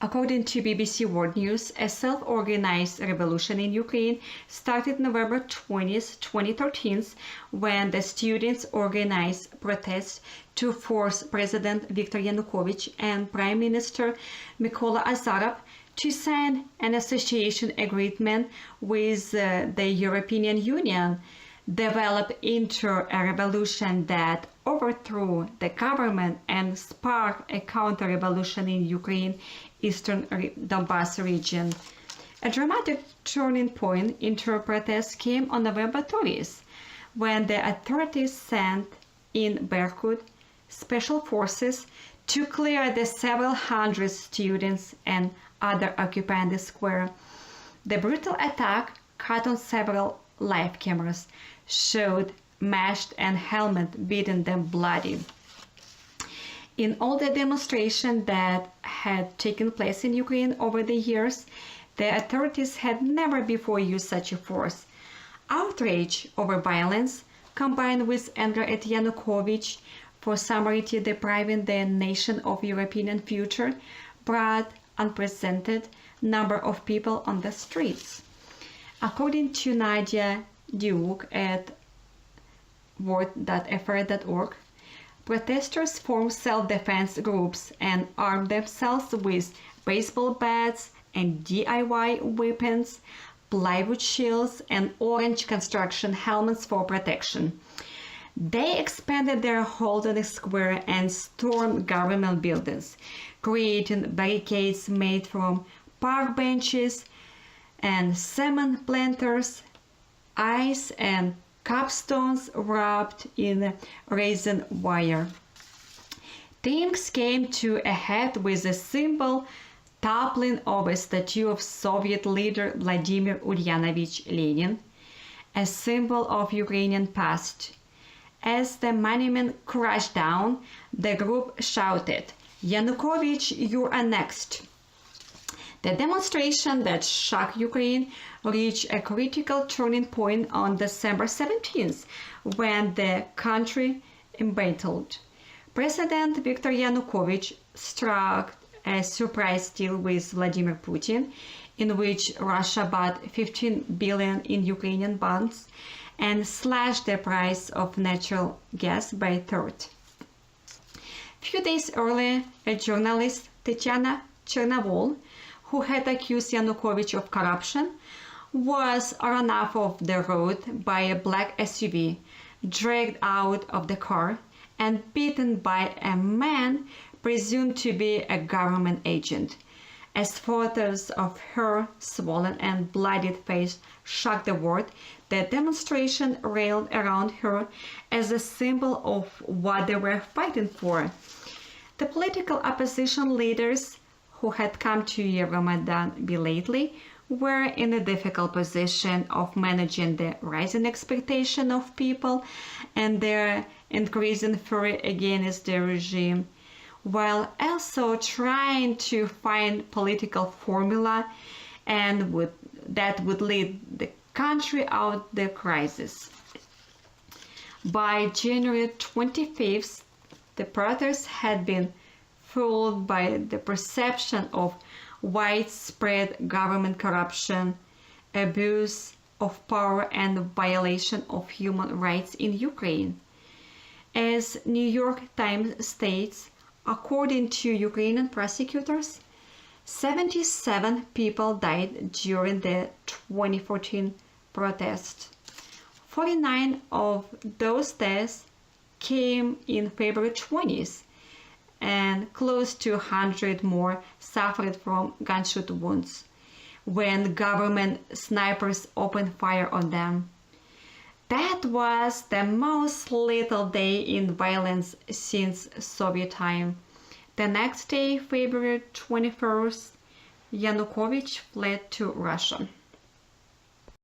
According to BBC World News, a self-organized revolution in Ukraine started November 20, 2013, when the students organized protests to force President Viktor Yanukovych and Prime Minister Mykola Azarov to sign an association agreement with the European Union, develop into a revolution that overthrew the government and sparked a counter-revolution in Ukraine eastern Donbass region. A dramatic turning point into protests came on November 30th, when the authorities sent in Berkut special forces to clear the several hundred students and others occupying the square. The brutal attack, caught on several live cameras, showed mashed and helmet beating them bloody. In all the demonstrations that had taken place in Ukraine over the years, the authorities had never before used such a force. Outrage over violence, combined with anger at Yanukovych for summarily depriving the nation of European future, brought unprecedented number of people on the streets. According to Nadia Duke at word.fr.org, protesters formed self-defense groups and armed themselves with baseball bats and DIY weapons, plywood shields, and orange construction helmets for protection. They expanded their hold on the square and stormed government buildings, creating barricades made from park benches and cement planters, ice and capstones wrapped in resin wire. Things came to a head with a simple toppling of a statue of Soviet leader Vladimir Ulyanovich Lenin, a symbol of Ukrainian past. As the monument crashed down, the group shouted, "Yanukovych, you are next." The demonstration that shocked Ukraine reached a critical turning point on December 17th, when the country embattled. President Viktor Yanukovych struck a surprise deal with Vladimir Putin, in which Russia bought 15 billion in Ukrainian bonds and slashed the price of natural gas by a third. Few days earlier, a journalist, Tatiana Chernavol, who had accused Yanukovych of corruption, was run off of the road by a black SUV, dragged out of the car, and beaten by a man presumed to be a government agent. As photos of her swollen and bloodied face shocked the world, the demonstration railed around her as a symbol of what they were fighting for. The political opposition leaders who had come to Euromaidan belatedly were in a difficult position of managing the rising expectation of people and their increasing fury against the regime, while also trying to find political formula that would lead the country out the crisis. By January 25th, the protests had been fueled by the perception of widespread government corruption, abuse of power, and violation of human rights in Ukraine. As New York Times states, according to Ukrainian prosecutors, 77 people died during the 2014 protests. 49 of those deaths came in February 20th, and close to 100 more suffered from gunshot wounds when government snipers opened fire on them. That was the most lethal day in violence since Soviet time. The next day, February 21st, Yanukovych fled to Russia.